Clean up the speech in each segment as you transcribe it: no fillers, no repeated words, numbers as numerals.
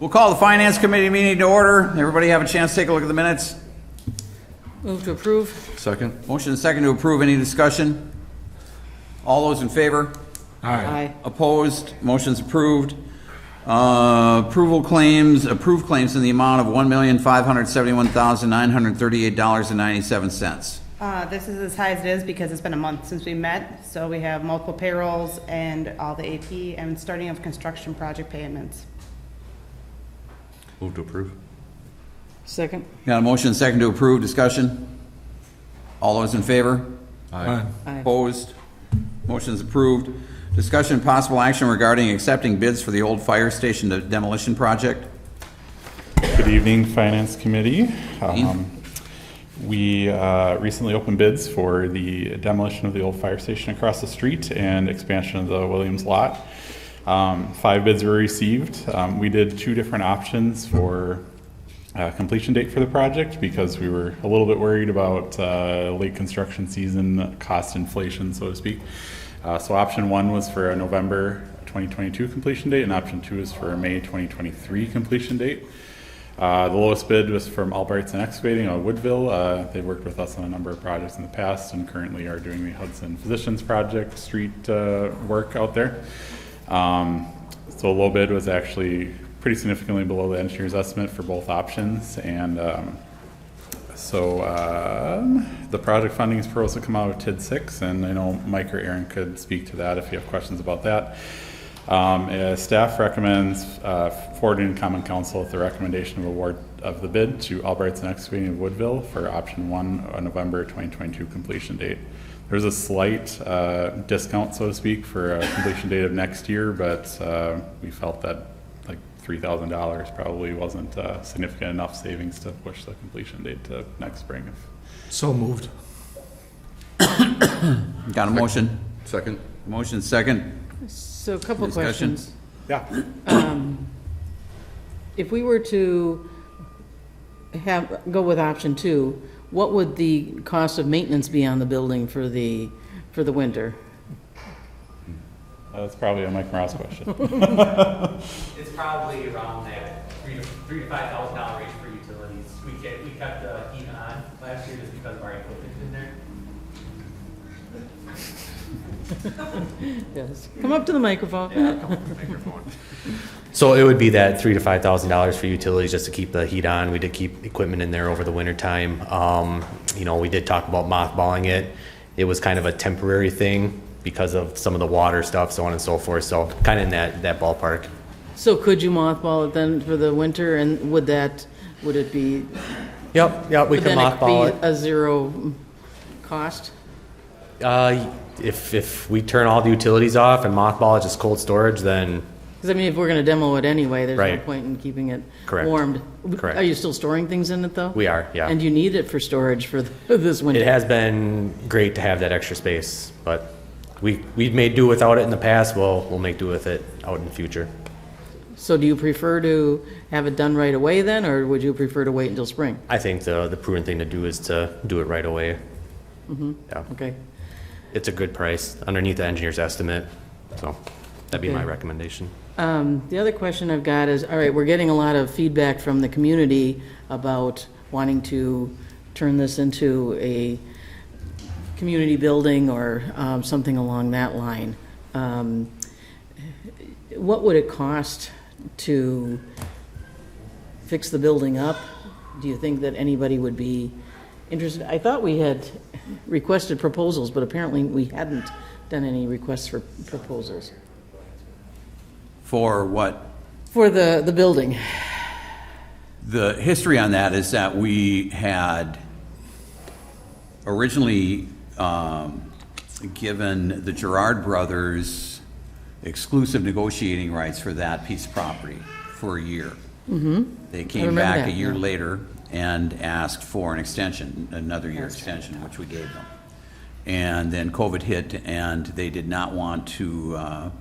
We'll call the Finance Committee meeting to order. Everybody have a chance to take a look at the minutes? Move to approve. Second. Motion and second to approve. Any discussion? All those in favor? Aye. Opposed? Motion's approved. Approved claims in the amount of $1,571,938.97. This is as high as it is because it's been a month since we met, so we have multiple payrolls and all the AP and starting of construction project payments. Move to approve. Second. Got a motion and second to approve. Discussion? All those in favor? Aye. Aye. Opposed? Motion's approved. Discussion and possible action regarding accepting bids for the old fire station demolition project. Good evening, Finance Committee. We recently opened bids for the demolition of the old fire station across the street and expansion of the Williams lot. 5 bids were received. We did 2 different options for completion date for the project because we were a little bit worried about late construction season cost inflation, so to speak. So option 1 was for a November 2022 completion date, and option 2 is for a May 2023 completion date. The lowest bid was from Albrights and Excavating out of Woodville. They've worked with us on a number of projects in the past and currently are doing the Hudson Physicians Project street work out there. So the low bid was actually pretty significantly below the engineer's estimate for both options, and the project funding is supposed to come out of TID 6, and I know Mike or Aaron could speak to that if you have questions about that. Staff recommends forwarding to Common Council with the recommendation of award of the bid to Albrights and Excavating of Woodville for option 1, a November 2022 completion date. There's a slight discount, so to speak, for a completion date of next year, but we felt that like $3,000 probably wasn't significant enough savings to push the completion date to next spring. So moved. Got a motion? Second. Motion second. So a couple Discussion? questions. Yeah. If we were to go with option 2, what would the cost of maintenance be on the building for the winter? That's probably a Mike Morales question. It's probably around that $3,000 to $5,000 range for utilities. We kept the heat on last year just because of our equipment in there. Yes. Come up to the microphone. Yeah, come on, microphone. So it would be that $3,000 to $5,000 for utilities just to keep the heat on. We did keep equipment in there over the winter time. We did talk about mothballing it. It was kind of a temporary thing because of some of the water stuff, so on and so forth. So kind of in that ballpark. So could you mothball it then for the winter, and would it be? Yep, we can mothball it. Would then be a zero cost? If we turn all the utilities off and mothball it, just cold storage, then Because I mean, if we're going to demo it anyway, there's no Right. point in keeping it Correct. warmed. Correct. Are you still storing things in it though? we are, yeah. And you need it for storage for this winter? It has been great to have that extra space, but we've made do without it in the past. We'll make do with it out in the future. So do you prefer to have it done right away then, or would you prefer to wait until spring? I think the prudent thing to do is to do it right away. Yeah. Okay. It's a good price underneath the engineer's estimate, so that'd be Okay. my recommendation. The other question I've got is, all right, we're getting a lot of feedback from the community about wanting to turn this into a community building or something along that line. What would it cost to fix the building up? Do you think that anybody would be interested? I thought we had requested proposals, but apparently we hadn't done any requests for proposals. For what? For the building. The history on that is that we had originally given the Gerard brothers exclusive negotiating rights for that piece of property for a year. Mm-hmm. They came remember back that, a year yeah. later and asked for an extension, another year extension, which we gave them. And then COVID hit, and they did not want to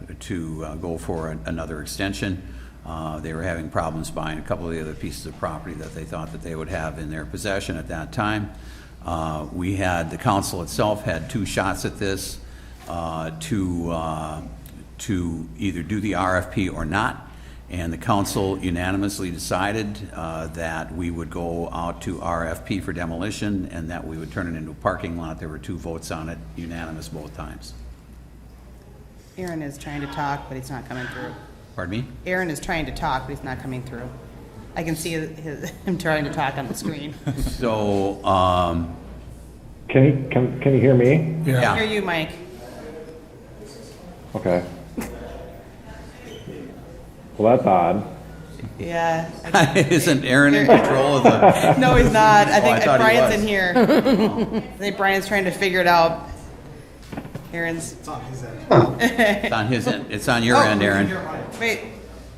go for another extension. They were having problems buying a couple of the other pieces of property that they thought that they would have in their possession at that time. The council itself had 2 shots at this to either do the RFP or not. And the council unanimously decided that we would go out to RFP for demolition and that we would turn it into a parking lot. There were 2 votes on it, unanimous both times. Aaron is trying to talk, but he's not coming through. Pardon me? Aaron is trying to talk, but he's not coming through. I can see him trying to talk on the screen. So, Can you hear me? yeah. Hear you, Mike. Okay. Well, that's odd. Yeah. Isn't Aaron in control of the? No, he's not. I I think thought he Brian's was. in here. I think Brian's trying to figure it out. Aaron's. It's on his end. It's on your end, Aaron. Wait,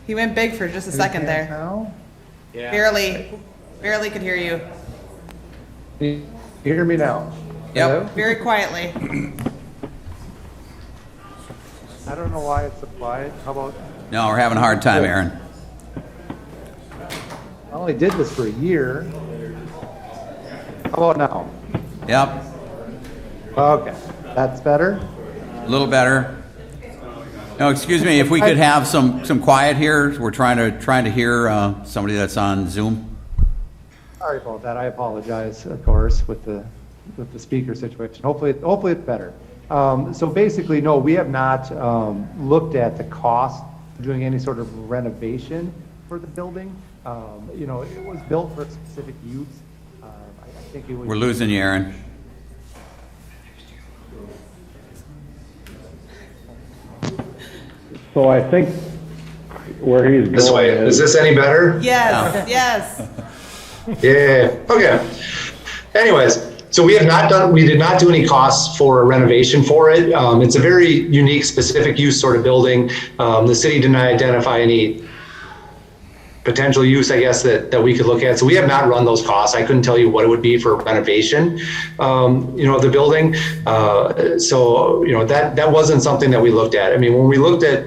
he went big for just a second there. Barely could hear you. You hear me now? Yep. Very quietly. I don't know why it's so quiet. How about, No, we're having a hard time, Aaron. I only did this for a year. How about now? Yep, Okay, that's better? a little better. No, excuse me, if we could have some quiet here. We're trying to hear somebody that's on Zoom. Sorry about that. I apologize, of course, with the speaker situation. Hopefully it's better. So basically, no, we have not looked at the cost of doing any sort of renovation for the building. You know, it was built for a specific use. I think it was. We're losing you, Aaron. So I think where he's going This way. Is this any better? Yes, yes. Yeah. Okay. Anyways, so we did not do any costs for a renovation for it. It's a very unique, specific use sort of building. The city did not identify any potential use, I guess, that we could look at. So we have not run those costs. I couldn't tell you what it would be for renovation, of the building. So, that wasn't something that we looked at. I mean, when we looked at,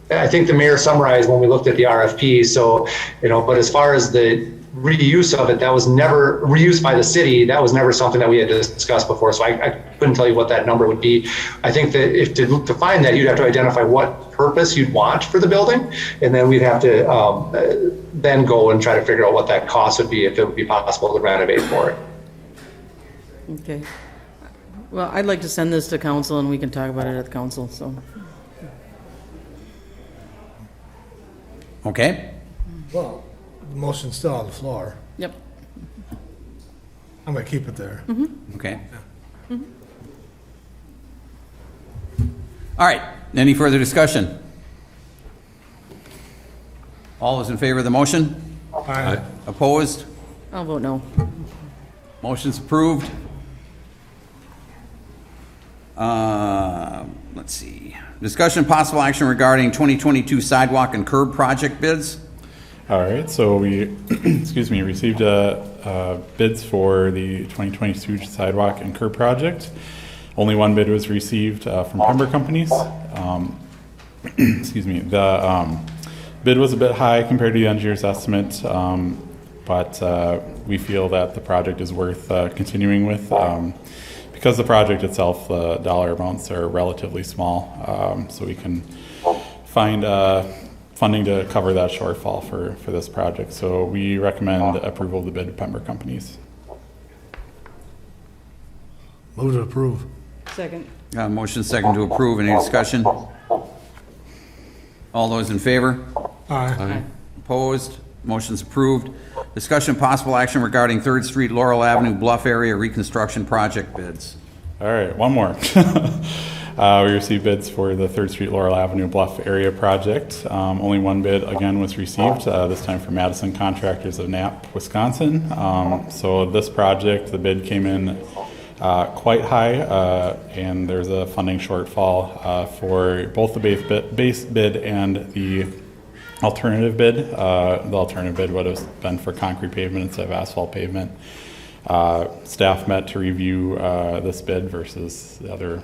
I think the mayor summarized when we looked at the RFP. So, but as far as the reuse of it, that was never reused by the city. That was never something that we had discussed before. So I couldn't tell you what that number would be. I think that if to find that, you'd have to identify what purpose you'd want for the building. And then we'd have to then go and try to figure out what that cost would be if it would be possible to renovate for it. Okay. Well, I'd like to send this to council and we can talk about it at the council, so. Okay. Well, the motion's still on the floor. Yep. I'm gonna keep it there. Okay. All right. Any further discussion? All those in favor of the motion? Aye. Opposed? I'll vote no. Motion's approved. Let's see. Discussion and possible action regarding 2022 sidewalk and curb project bids. All right, so we, received bids for the 2022 sidewalk and curb project. Only one bid was received from timber companies. The bid was a bit high compared to the engineer's estimate, but we feel that the project is worth continuing with. Because the project itself, the dollar amounts are relatively small, so we can find funding to cover that shortfall for this project. So we recommend approval of the bid of Pember Companies. Move to approve. Second. Motion second to approve. Any discussion? All those in favor? Aye. Opposed? Motion's approved. Discussion and possible action regarding 3rd Street, Laurel Avenue, Bluff area reconstruction project bids. All right, one more. We received bids for the 3rd Street, Laurel Avenue, Bluff area project. Only one bid, again, was received, this time from Madison Contractors of Knapp, Wisconsin. So this project, the bid came in quite high, and there's a funding shortfall for both the base bid and the alternative bid. The alternative bid would have been for concrete pavement instead of asphalt pavement. Staff met to review this bid versus the other,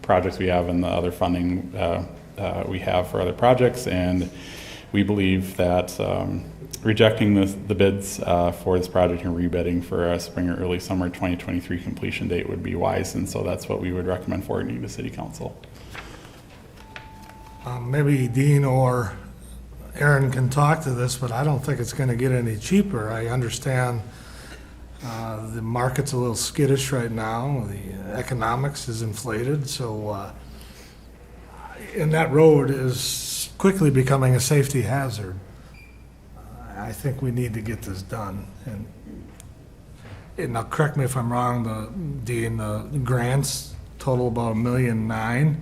projects we have and the other funding we have for other projects, and we believe that rejecting the bids for this project and rebidding for a spring or early summer 2023 completion date would be wise, and so that's what we would recommend forwarding to City Council. Maybe Dean or Aaron can talk to this, but I don't think it's gonna get any cheaper. I understand the market's a little skittish right now, the economics is inflated, so, and that road is quickly becoming a safety hazard. I think we need to get this done, and now correct me if I'm wrong, Dean, the grants total about $1,900,000.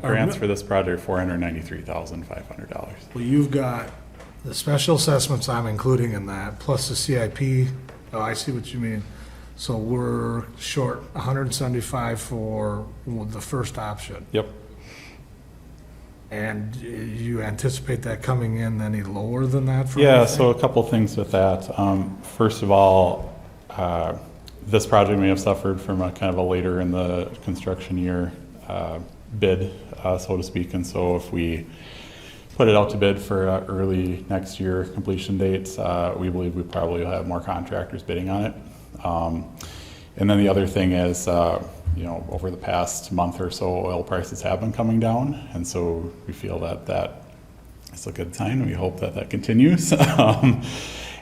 Grants for this project, $493,500. Well, you've got the special assessments I'm including in that, plus the CIP. Oh, I see what you mean. So we're short 175 for the first option. Yep. And you anticipate that coming in any lower than that? For Yeah, anything? so a couple things with that. First of all, this project may have suffered from a kind of a later in the construction year bid, so to speak. And so if we put it out to bid for early next year completion dates, we believe we probably will have more contractors bidding on it. And then the other thing is, over the past month or so, oil prices have been coming down. And so we feel that is a good sign. We hope that continues.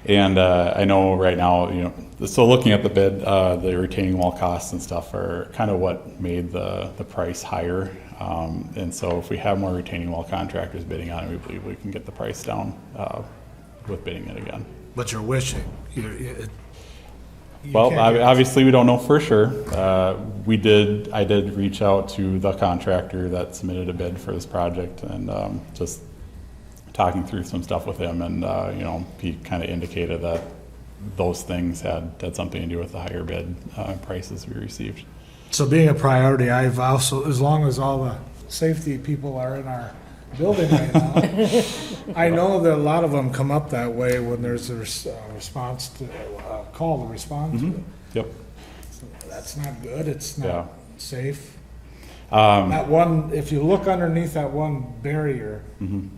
And I know right now, so looking at the bid, the retaining wall costs and stuff are kind of what made the price higher. And so if we have more retaining wall contractors bidding on it, we believe we can get the price down with bidding it again. But you're wishing. Well, can't get- obviously, we don't know for sure. I did reach out to the contractor that submitted a bid for this project and just talking through some stuff with him, and he kind of indicated that those things had something to do with the higher bid prices we received. So being a priority, I've also, as long as all the safety people are in our building right now, I know that a lot of them come up that way when there's a response to, call to respond to. Yep. So that's not good, it's Yeah. not safe. That one, if you look underneath that one barrier,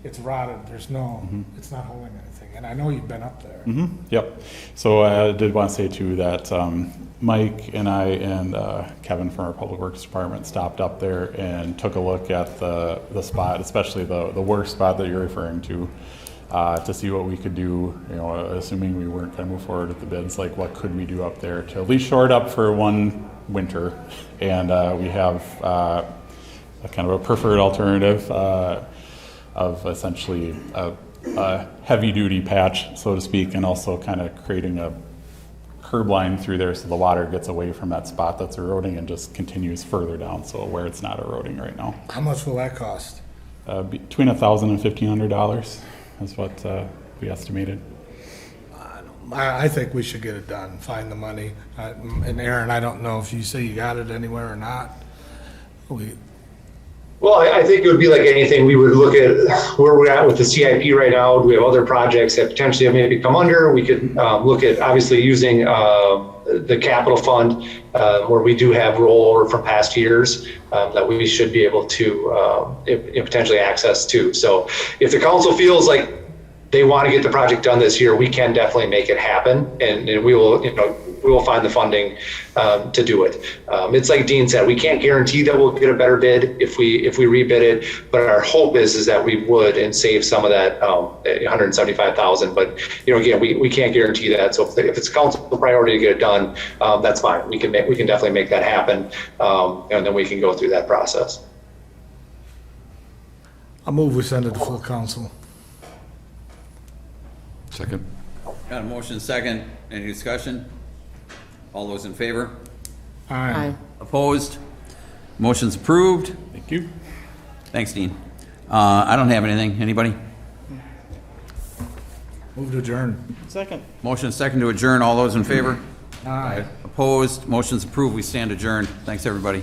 it's rotted, it's not holding anything, and I know you've been up there. Yep. So I did want to say too that Mike and I and Kevin from our Public Works Department stopped up there and took a look at the spot, especially the worst spot that you're referring to see what we could do, assuming we weren't going to move forward with the bids, like what could we do up there to at least shore it up for one winter. And we have a kind of a preferred alternative of essentially a heavy-duty patch, so to speak, and also kind of creating a curb line through there so the water gets away from that spot that's eroding and just continues further down, so where it's not eroding right now. How much will that cost? Between $1,000 and $1,500 is what we estimated. I think we should get it done, find the money. And Aaron, I don't know if you say you got it anywhere or not. Well, I think it would be like anything. We would look at where we're at with the CIP right now. Do we have other projects that potentially have maybe come under? We could look at obviously using the capital fund where we do have rollover from past years that we should be able to potentially access to. So if the council feels like they want to get the project done this year, we can definitely make it happen, and we will find the funding to do it. It's like Dean said, we can't guarantee that we'll get a better bid if we rebid it, but our hope is that we would and save some of that $175,000. But again, we can't guarantee that. So if it's a council priority to get it done, that's fine. We can definitely make that happen, and then we can go through that process. I'll move we send it to full council. Second. Got a motion second. Any discussion? All those in favor? Aye. Opposed? Motion's approved. Thank you. Thanks, Dean. I don't have anything. Anybody? Move to adjourn. Second. Motion second to adjourn. All those in favor? Aye. Opposed? Motion's approved. We stand adjourned. Thanks, everybody.